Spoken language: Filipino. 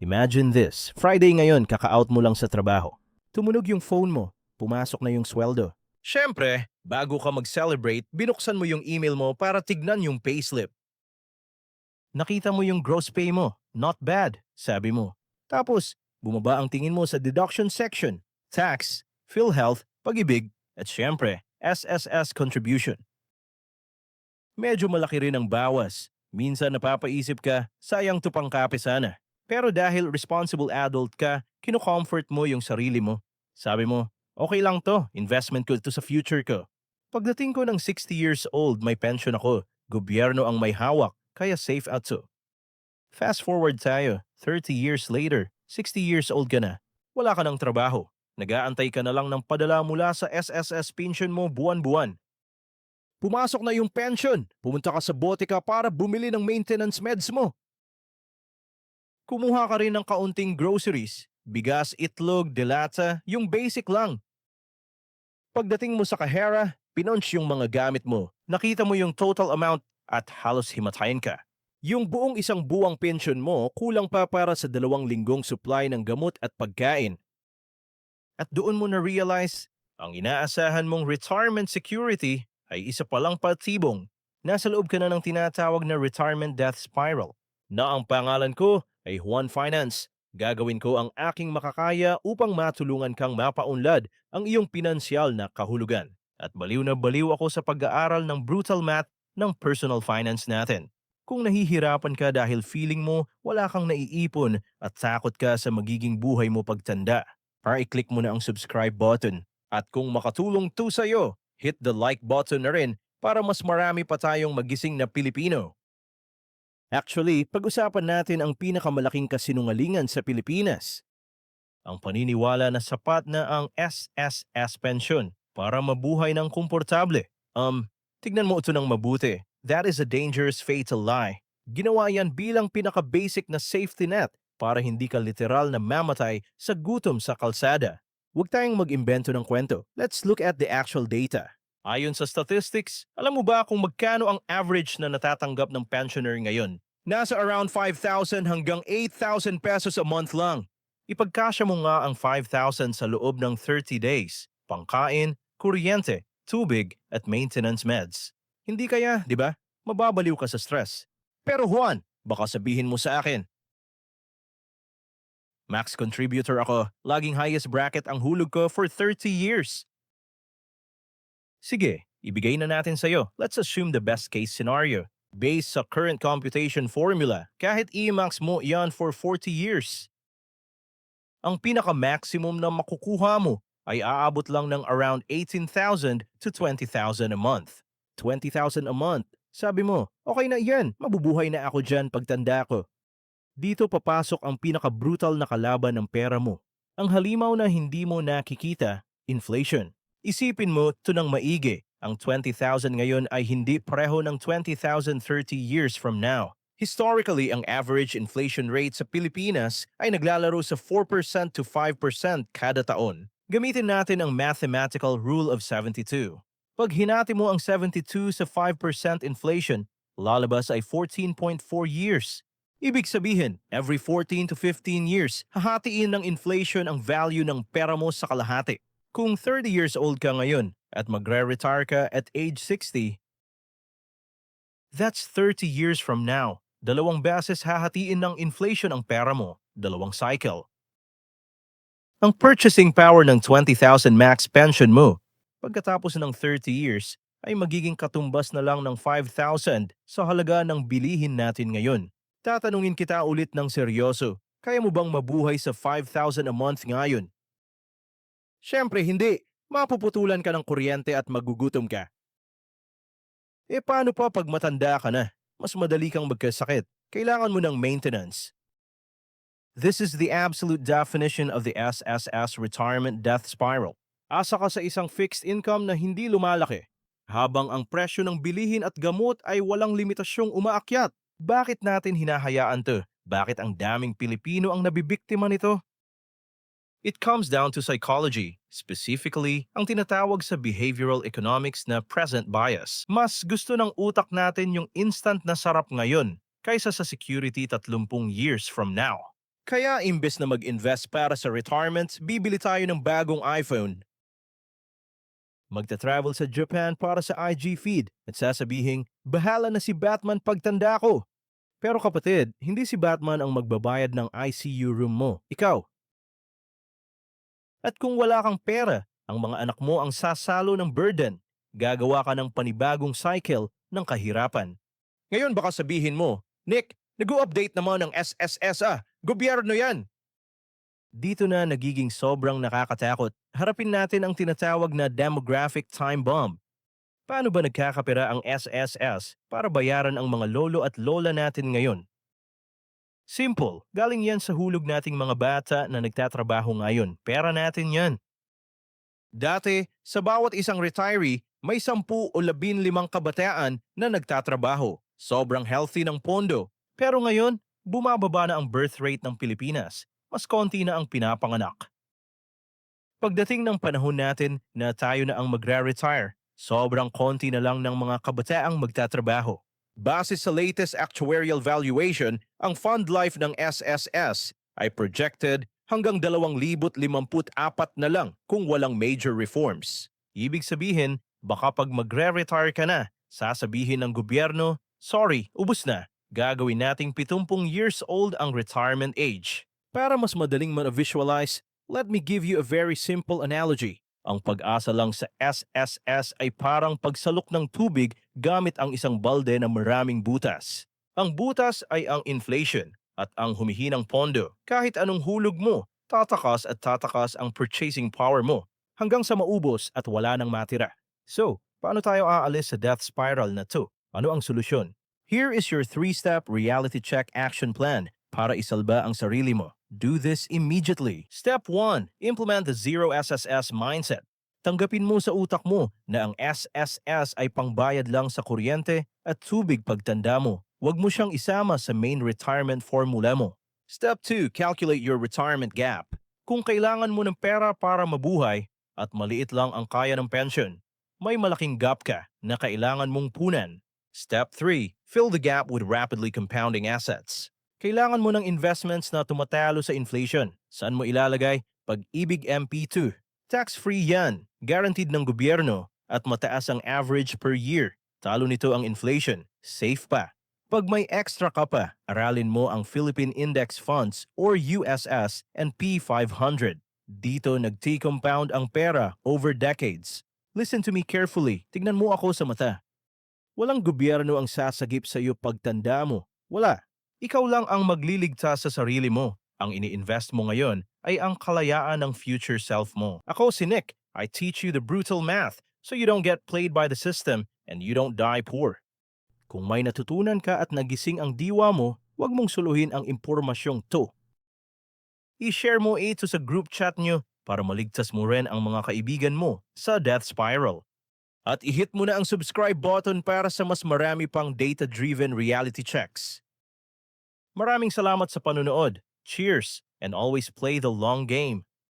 Imagine this, Friday ngayon, kaka-out mo lang sa trabaho. Tumunog yung phone mo, pumasok na yung sweldo. Siyempre, bago ka mag-celebrate, binuksan mo yung email mo para tignan yung payslip. Nakita mo yung gross pay mo, not bad, sabi mo. Tapos, bumaba ang tingin mo sa deduction section, tax, PhilHealth, pag-ibig, at siyempre, SSS contribution. Medyo malaki rin ang bawas. Minsan napapaisip ka, sayang to pangkape sana. Pero dahil responsible adult ka, kino-comfort mo yung sarili mo. Sabi mo, okay lang to, investment ko to sa future ko. Pagdating ko ng 60 years old, may pension ako. Gobyerno ang may hawak, kaya safe out to. Fast forward tayo, 30 years later, 60 years old ka na. Wala ka ng trabaho. Nag-aantay ka na lang ng padala mula sa SSS pension mo buwan-buwan. Pumasok na yung pension. Pumunta ka sa botika para bumili ng maintenance meds mo. Kumuha ka rin ng kaunting groceries, bigas, itlog, delata, yung basic lang. Pagdating mo sa kahera, pinunch yung mga gamit mo. Nakita mo yung total amount at halos himatayin ka. Yung buong isang buwang pension mo kulang pa para sa 2 linggong supply ng gamot at pagkain. At doon mo na-realize, ang inaasahan mong retirement security ay isa palang patibong. Nasa loob ka na ng tinatawag na retirement death spiral, na ang pangalan ko ay Juan Finance. Gagawin ko ang aking makakaya upang matulungan kang mapaunlad ang iyong pinansyal na kahulugan. At baliw na baliw ako sa pag-aaral ng brutal math ng personal finance natin. Kung nahihirapan ka dahil feeling mo wala kang naiipon at takot ka sa magiging buhay mo pagtanda, i-click mo na ang subscribe button. At kung makatulong to sa'yo, hit the like button na rin para mas marami pa tayong magising na Pilipino. Actually, pag-usapan natin ang pinakamalaking kasinungalingan sa Pilipinas. Ang paniniwala na sapat na ang SSS pension para mabuhay ng komportable. Tignan mo ito ng mabuti. That is a dangerous fatal lie. Ginawa yan bilang pinaka-basic na safety net para hindi ka literal na mamatay sa gutom sa kalsada. Huwag tayong mag-imbento ng kwento. Let's look at the actual data. Ayon sa statistics, alam mo ba kung magkano ang average na natatanggap ng pensioner ngayon? Nasa around 5,000 hanggang 8,000 pesos a month lang. Ipagkasya mo nga ang 5,000 sa loob ng 30 days. Pangkain, kuryente, tubig, at maintenance meds. Hindi kaya, di ba? Mababaliw ka sa stress. Pero Juan, baka sabihin mo sa akin, max contributor ako, laging highest bracket ang hulog ko for 30 years. Sige, ibigay na natin sa'yo. Let's assume the best case scenario. Based sa current computation formula, kahit i-max mo yan for 40 years. Ang pinaka-maximum na makukuha mo ay aabot lang ng around 18,000 to 20,000 a month. 20,000 a month. Sabi mo, okay na yan, mabubuhay na ako dyan pagtanda ko. Dito papasok ang pinaka-brutal na kalaban ng pera mo. Ang halimaw na hindi mo nakikita, inflation. Isipin mo ito ng maigi. Ang 20,000 ngayon ay hindi pareho ng 20,000 30 years from now. Historically, ang average inflation rate sa Pilipinas ay naglalaro sa 4% to 5% kada taon. Gamitin natin ang mathematical rule of 72. Pag hinati mo ang 72 sa 5% inflation, lalabas ay 14.4 years. Ibig sabihin, every 14 to 15 years, hahatiin ng inflation ang value ng pera mo sa kalahati. Kung 30 years old ka ngayon at magre-retire ka at age 60, that's 30 years from now. 2 beses hahatiin ng inflation ang pera mo, 2 cycle. Ang purchasing power ng 20,000 max pension mo, pagkatapos ng 30 years, ay magiging katumbas na lang ng 5,000 sa halaga ng bilihin natin ngayon. Tatanungin kita ulit ng seryoso, kaya mo bang mabuhay sa 5,000 a month ngayon? Siyempre hindi. Mapuputulan ka ng kuryente at magugutom ka. E paano pa pag matanda ka na? Mas madali kang magkasakit. Kailangan mo ng maintenance. This is the absolute definition of the SSS retirement death spiral. Asa ka sa isang fixed income na hindi lumalaki, habang ang presyo ng bilihin at gamot ay walang limitasyong umaakyat. Bakit natin hinahayaan to? Bakit ang daming Pilipino ang nabibiktima nito? It comes down to psychology, specifically ang tinatawag sa behavioral economics na present bias. Mas gusto ng utak natin yung instant na sarap ngayon kaysa sa security 30 years from now. Kaya imbes na mag-invest para sa retirement, bibili tayo ng bagong iPhone. Magta-travel sa Japan para sa IG feed at sasabihin, bahala na si Batman pagtanda ko. Pero kapatid, hindi si Batman ang magbabayad ng ICU room mo, ikaw. At kung wala kang pera, ang mga anak mo ang sasalo ng burden. Gagawa ka ng panibagong cycle ng kahirapan. Ngayon baka sabihin mo, Nick, nag-update naman ng SSS gobyerno yan. Dito na nagiging sobrang nakakatakot. Harapin natin ang tinatawag na demographic time bomb. Paano ba nagkakapera ang SSS para bayaran ang mga lolo at lola natin ngayon? Simple, galing yan sa hulog nating mga bata na nagtatrabaho ngayon. Pera natin yan. Dati, sa bawat isang retiree, may 10 o 15 kabataan na nagtatrabaho. Sobrang healthy ng pondo. Pero ngayon, bumababa na ang birth rate ng Pilipinas. Mas konti na ang pinapanganak. Pagdating ng panahon natin na tayo na ang magre-retire, sobrang konti na lang ng mga kabataang magtatrabaho. Base sa latest actuarial valuation, ang fund life ng SSS ay projected hanggang 2054 na lang kung walang major reforms. Ibig sabihin, baka pag magre-retire ka na, sasabihin ng gobyerno, sorry, ubos na. Gagawin nating 70 years old ang retirement age. Para mas madaling ma-visualize, let me give you a very simple analogy. Ang pag-asa lang sa SSS ay parang pagsalok ng tubig gamit ang isang balde na maraming butas. Ang butas ay ang inflation at ang humihinang pondo. Kahit anong hulog mo, tatakas at tatakas ang purchasing power mo hanggang sa maubos at wala nang matira. So, paano tayo aalis sa death spiral na to? Ano ang solusyon? Here is your 3-step reality check action plan para isalba ang sarili mo. Do this immediately. Step 1. Implement the Zero SSS mindset. Tanggapin mo sa utak mo na ang SSS ay pangbayad lang sa kuryente at tubig pagtanda mo. Huwag mo siyang isama sa main retirement formula mo. Step 2. Calculate your retirement gap. Kung kailangan mo ng pera para mabuhay at maliit lang ang kaya ng pension, may malaking gap ka na kailangan mong punan. Step 3. Fill the gap with rapidly compounding assets. Kailangan mo ng investments na tumatalo sa inflation. Saan mo ilalagay? Pag-ibig MP2. Tax-free yan, guaranteed ng gobyerno, at mataas ang average per year. Talo nito ang inflation. Safe pa. Pag may extra ka pa, aralin mo ang Philippine Index Funds or USS and P500. Dito nagti-compound ang pera over decades. Listen to me carefully. Tignan mo ako sa mata. Walang gobyerno ang sasagip sa iyo pagtanda mo. Wala. Ikaw lang ang magliligtas sa sarili mo. Ang ini-invest mo ngayon ay ang kalayaan ng future self mo. Ako si Nick. I teach you the brutal math so you don't get played by the system and you don't die poor. Kung may natutunan ka at nagising ang diwa mo, huwag mong suluhin ang impormasyong to. I-share mo ito sa group chat nyo para maligtas mo rin ang mga kaibigan mo sa death spiral. At i-hit mo na ang subscribe button para sa mas marami pang data-driven reality checks. Maraming salamat sa panunood. Cheers, and always play the long game.